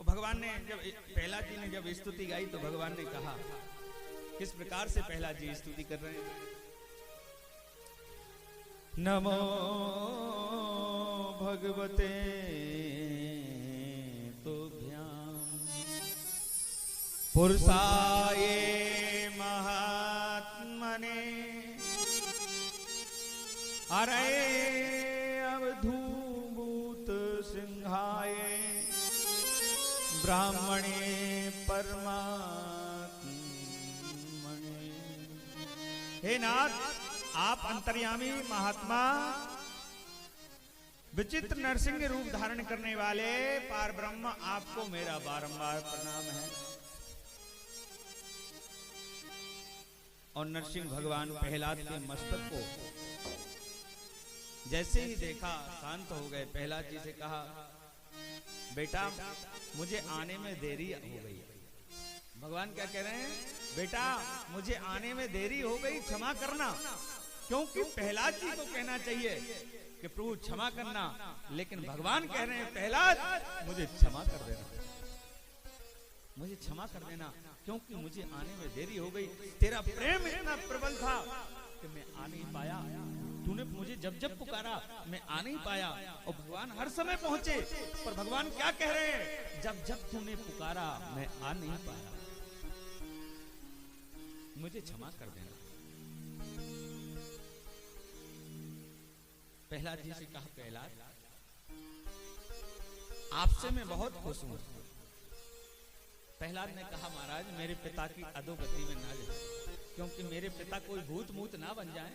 भगवान ने जब प्रहलाद जी ने जब स्तुति गाई तो भगवान ने कहा, किस प्रकार से प्रहलाद जी स्तुति कर रहे हैं। नमो भगवते तुभ्याम पुरुषाय महात्मने अरे अवधूत सिंहाय ब्राह्मणे परमात्मने। हे नाथ, आप अंतर्यामी महात्मा विचित्र नरसिंह रूप धारण करने वाले पार ब्रह्म, आपको मेरा बारंबार प्रणाम है। और नरसिंह भगवान प्रहलाद के मस्तक को जैसे ही देखा शांत हो गए। प्रहलाद जी से कहा, बेटा मुझे आने में देरी हो गई। भगवान क्या कह रहे हैं, बेटा मुझे आने में देरी हो गई, क्षमा करना। क्योंकि प्रहलाद जी को कहना चाहिए कि प्रभु क्षमा करना, लेकिन भगवान कह रहे हैं प्रहलाद मुझे क्षमा कर देना, मुझे क्षमा कर देना, क्योंकि मुझे आने में देरी हो गई। तेरा प्रेम इतना प्रबल था कि मैं आ नहीं पाया। तूने मुझे जब जब पुकारा मैं आ नहीं पाया। और भगवान हर समय पहुंचे, पर भगवान क्या कह रहे हैं, जब जब तूने पुकारा मैं आ नहीं पाया, मुझे क्षमा कर देना। प्रहलाद जी से कहा, प्रहलाद आपसे मैं बहुत खुश हूं। प्रहलाद ने कहा, महाराज मेरे पिता की अधोगति में ना जाए, क्योंकि मेरे पिता कोई भूत मूत ना बन जाए।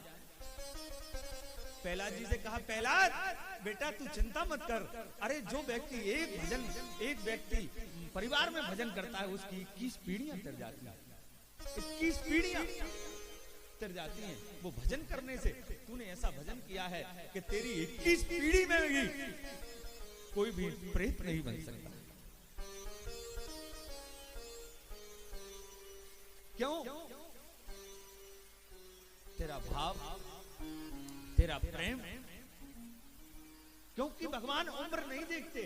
प्रहलाद जी से कहा, प्रहलाद बेटा तू चिंता मत कर। अरे जो व्यक्ति एक व्यक्ति परिवार में भजन करता है उसकी 21 पीढ़ियां तर जाती हैं। 21 पीढ़ियां तर जाती हैं वो भजन करने से। तूने ऐसा भजन किया है कि तेरी 21 पीढ़ी में भी कोई भी प्रेत नहीं बन सकता। क्यों? तेरा भाव, तेरा प्रेम। क्योंकि भगवान उम्र नहीं देखते,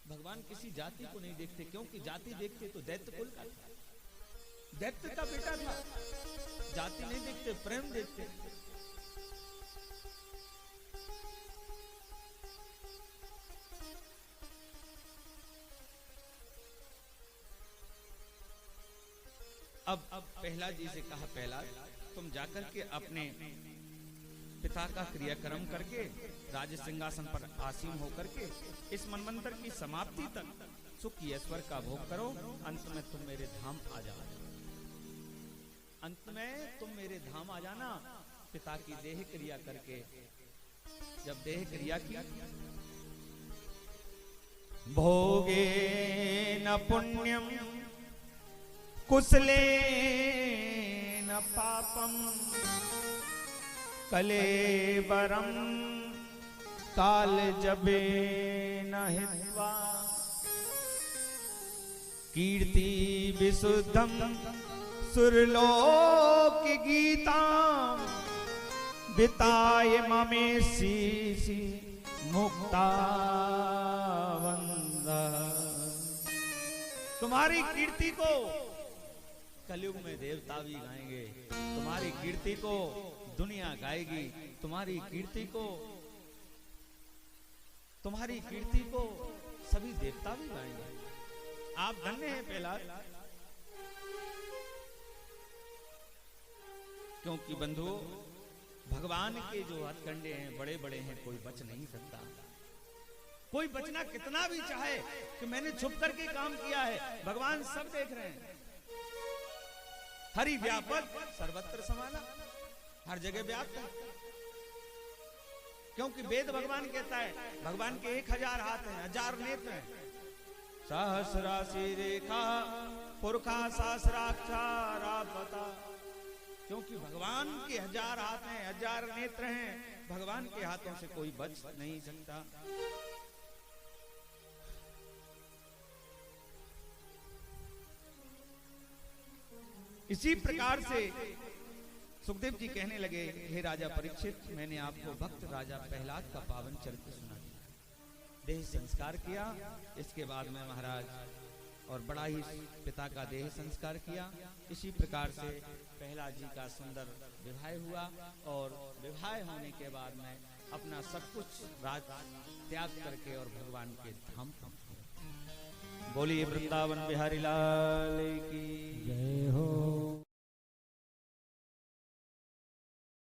भगवान किसी जाति को नहीं देखते, क्योंकि जाति देखते तो दैत्य कुल का था, दैत्य का बेटा था। जाति नहीं देखते, प्रेम देखते। अब प्रहलाद जी से कहा, प्रहलाद तुम जाकर के अपने पिता का क्रियाक्रम करके राज सिंहासन पर आसीन होकर के इस मनवंतर की समाप्ति तक सुख ऐश्वर्य का भोग करो। अंत में तुम मेरे धाम आ जाओ, अंत में तुम मेरे धाम आ जाना। पिता की देह क्रिया करके जब देह क्रिया की, भोगे न पुण्यम कुशले न पापम कलेबरम काल जबे न हित्वा कीर्ति विशुद्धम सुरलोक गीता बिताय ममेशी मुक्तावंद। तुम्हारी कीर्ति को कलयुग में देवता भी गाएंगे, तुम्हारी कीर्ति को दुनिया गाएगी, तुम्हारी कीर्ति को सभी देवता भी गाएंगे। आप धन्य हैं प्रहलाद, क्योंकि बंधु भगवान के जो हथकंडे हैं बड़े बड़े हैं, कोई बच नहीं सकता। कोई बचना कितना भी चाहे कि मैंने छुप करके काम किया है, भगवान सब देख रहे हैं। हरि व्यापक सर्वत्र समाना, हर जगह व्याप्त है। क्योंकि वेद भगवान कहता है, भगवान के 1000 हाथ हैं, 1000 नेत्र हैं। सहस्रासी रेखा पुरखा सहस्राक्षरापता। क्योंकि भगवान के 1000 हाथ हैं, 1000 नेत्र हैं, भगवान के हाथों से कोई बच नहीं सकता। इसी प्रकार से सुखदेव जी कहने लगे, हे राजा परीक्षित, मैंने आपको भक्त राजा प्रहलाद का पावन चरित्र सुना दिया। देह संस्कार किया। इसके बाद में महाराज और बड़ा ही पिता का देह संस्कार किया। इसी प्रकार से प्रहलाद जी का सुंदर विवाह हुआ और विवाह होने के बाद में अपना सब कुछ राज त्याग करके और भगवान के धाम पहुंच गए। बोलिए वृंदावन बिहारी लाल की।